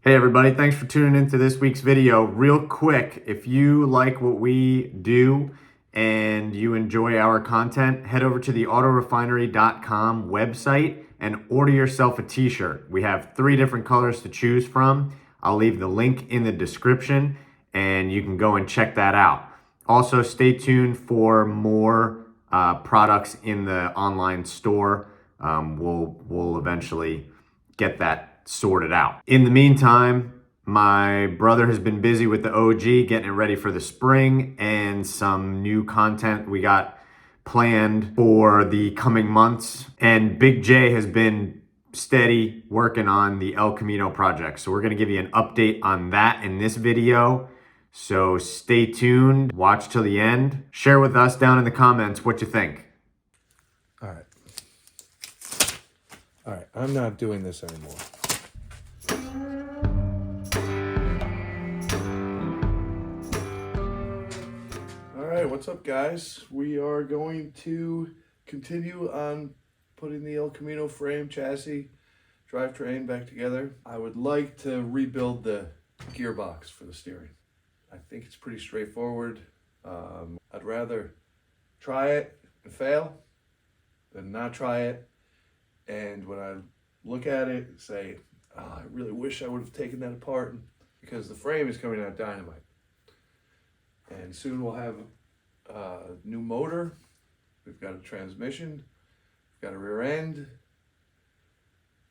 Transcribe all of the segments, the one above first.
Hey everybody, thanks for tuning into this week's video. Real quick, if you like what we do and you enjoy our content, head over to the autorefinery.com website and order yourself a t-shirt. We have 3 different colors to choose from. I'll leave the link in the description and you can go and check that out. Also, stay tuned for more products in the online store. We'll eventually get that sorted out. In the meantime, my brother has been busy with the OG, getting it ready for the spring, and some new content we got planned for the coming months. And Big J has been steady working on the El Camino project. So we're gonna give you an update on that in this video. So stay tuned, watch till the end. Share with us down in the comments what you think. All right, I'm not doing this anymore. All right, what's up, guys? We are going to continue on putting the El Camino frame, chassis, drivetrain back together. I would like to rebuild the gearbox for the steering. I think it's pretty straightforward. I'd rather try it and fail than not try it. And when I look at it and say, oh, I really wish I would have taken that apart, because the frame is coming out dynamite. And soon we'll have a new motor. We've got a transmission. We've got a rear end.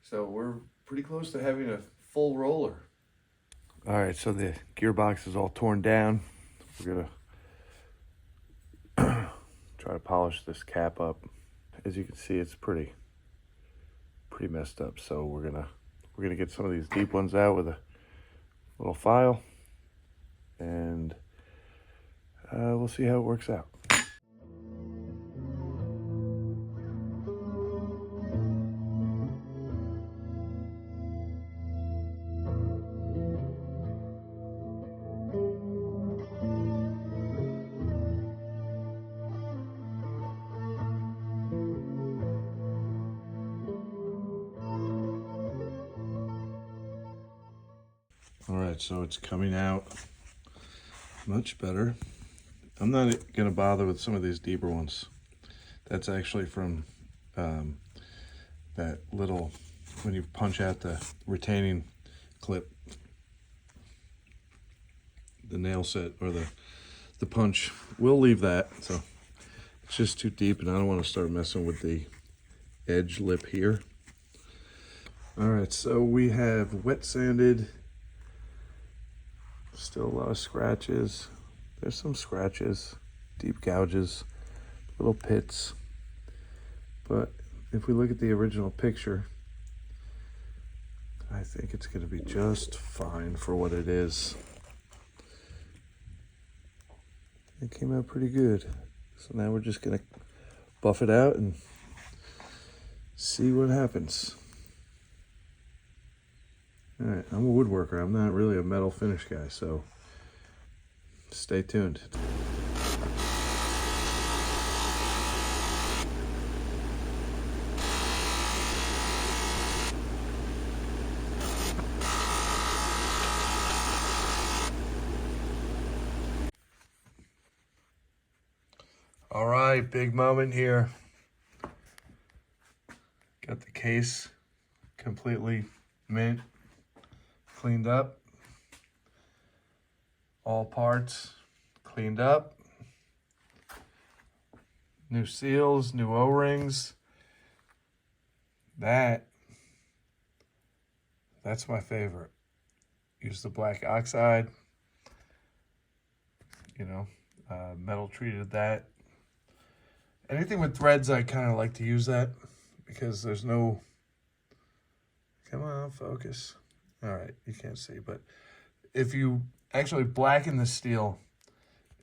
So we're pretty close to having a full roller. All right, so the gearbox is all torn down. We're gonna try to polish this cap up. As you can see, it's pretty messed up. So we're gonna get some of these deep ones out with a little file, and we'll see how it works out. All right, so it's coming out much better. I'm not gonna bother with some of these deeper ones. That's actually from that little, when you punch out the retaining clip, the nail set or the punch. We'll leave that. So it's just too deep, and I don't want to start messing with the edge lip here. All right, so we have wet sanded. Still a lot of scratches. There's some scratches, deep gouges, little pits. But if we look at the original picture, I think it's going to be just fine for what it is. It came out pretty good. So now we're just going to buff it out and see what happens. All right, I'm a woodworker. I'm not really a metal finish guy, so stay tuned. All right, big moment here. Got the case completely mint, cleaned up. All parts cleaned up. New seals, new O-rings. That's my favorite. Use the black oxide. You know, metal treated that. Anything with threads, I kind of like to use that because there's no, come on, focus. All right, you can't see, but if you actually blacken the steel,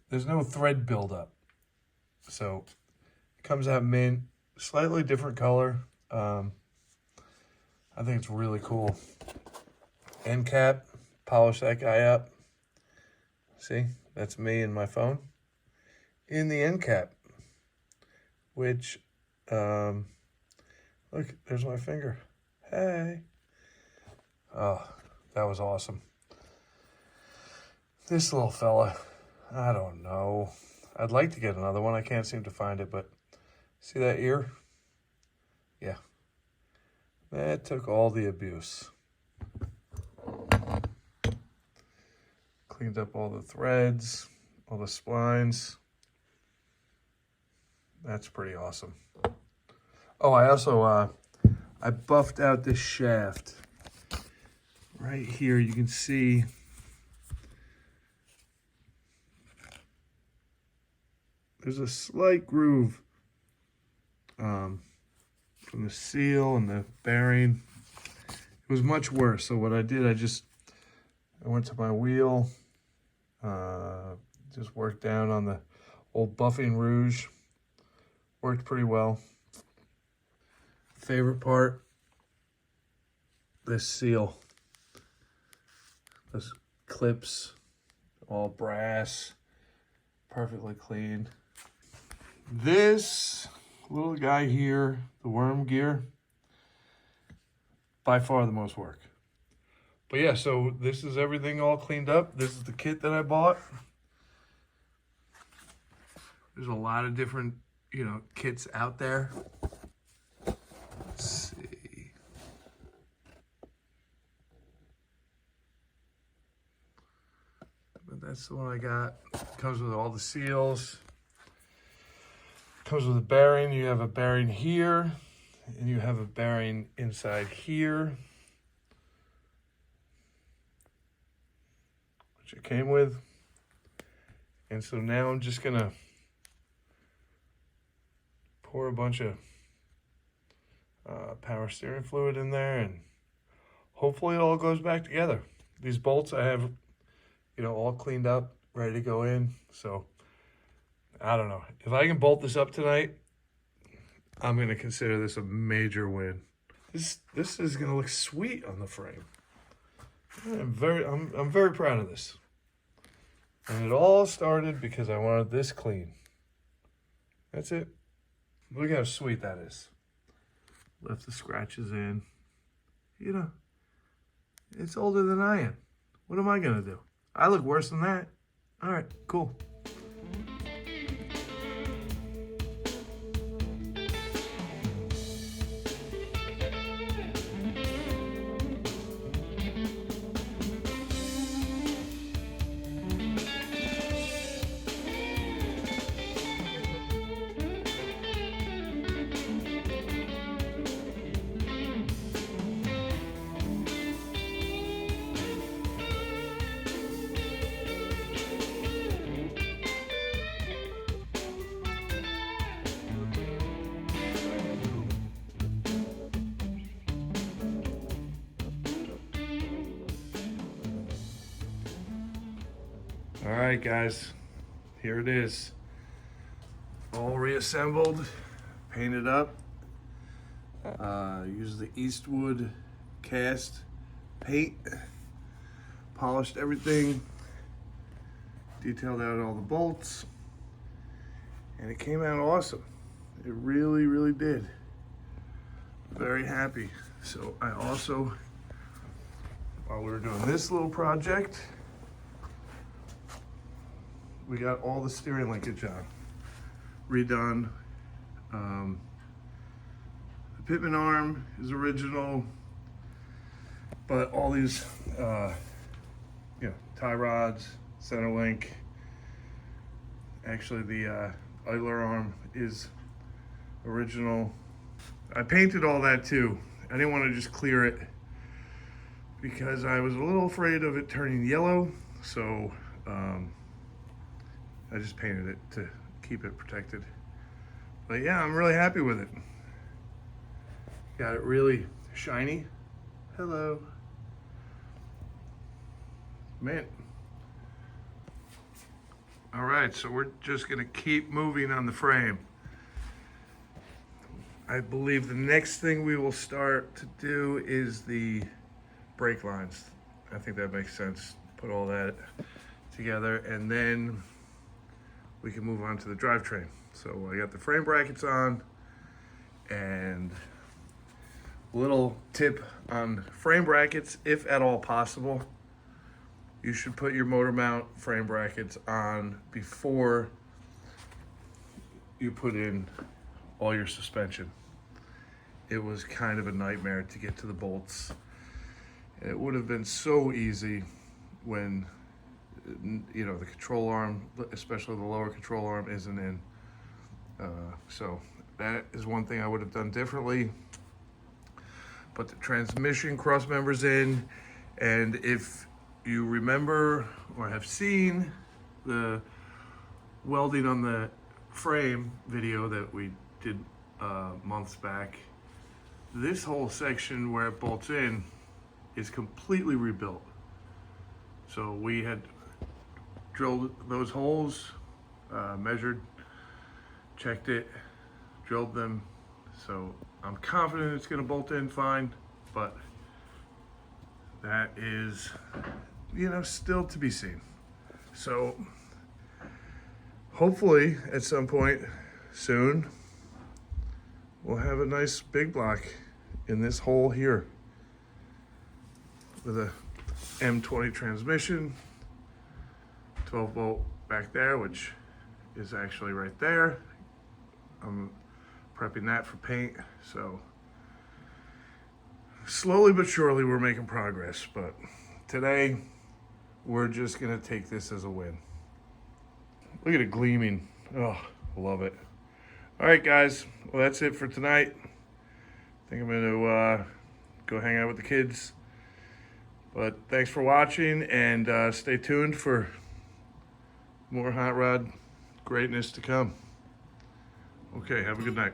there's no thread buildup. So it comes out mint, slightly different color. I think it's really cool. End cap, polish that guy up. See, that's me and my phone in the end cap, which, look, there's my finger. Hey. Oh, That was awesome. This little fella, I don't know. I'd like to get another one. I can't seem to find it, but see that ear? Yeah. That took all the abuse. Cleaned up all the threads, all the splines. That's pretty awesome. Oh, I also, I buffed out this shaft. Right here, you can see there's a slight groove from the seal and the bearing. It was much worse. So what I did, I went to my wheel, just worked down on the old buffing rouge. Worked pretty well. Favorite part, this seal. Those clips, all brass, perfectly clean. This little guy here, the worm gear, by far the most work. But yeah, so this is everything all cleaned up. This is the kit that I bought. There's a lot of different, kits out there. Let's see. But that's the one I got. Comes with all the seals. Comes with a bearing. You have a bearing here, and you have a bearing inside here, which it came with. And so now I'm just gonna pour a bunch of power steering fluid in there, and hopefully it all goes back together. These bolts I have, all cleaned up, ready to go in. So I don't know. If I can bolt this up tonight, I'm going to consider this a major win. This is going to look sweet on the frame. I'm very proud of this. And it all started because I wanted this clean. That's it. Look how sweet that is. Left the scratches in. It's older than I am. What am I going to do? I look worse than that. All right, cool. All right, guys, here it is. All reassembled, painted up. Used the Eastwood cast paint, polished everything, detailed out all the bolts, and it came out awesome. It really, really did. Very happy. So I also, while we were doing this little project, we got all the steering linkage on, redone. The pitman arm is original, but all these, tie rods, center link. Actually, the idler arm is original. I painted all that too. I didn't want to just clear it because I was a little afraid of it turning yellow, so I just painted it to keep it protected. But yeah, I'm really happy with it. Got it really shiny. Hello. Man. All right, so we're just gonna keep moving on the frame. I believe the next thing we will start to do is the brake lines. I think that makes sense. Put all that together, and then we can move on to the drivetrain. So I got the frame brackets on, and Little tip on frame brackets, if at all possible, you should put your motor mount frame brackets on before you put in all your suspension. It was kind of a nightmare to get to the bolts. It would have been so easy when, you know, the control arm, especially the lower control arm, isn't in. So that is one thing I would have done differently. Put the transmission cross members in, and if you remember or have seen the welding on the frame video that we did months back, this whole section where it bolts in is completely rebuilt. So we had drilled those holes, measured, checked it, drilled them. So I'm confident it's gonna bolt in fine, but that is, you know, still to be seen. So hopefully at some point soon, we'll have a nice big block in this hole here with a M20 transmission, 12 volt back there, which is actually right there. I'm prepping that for paint, so slowly but surely we're making progress, but today we're just gonna take this as a win. Look at it gleaming. Oh, love it. All right, guys, well, that's it for tonight. I think I'm gonna go hang out with the kids, but thanks for watching, and stay tuned for more hot rod greatness to come. Okay, have a good night.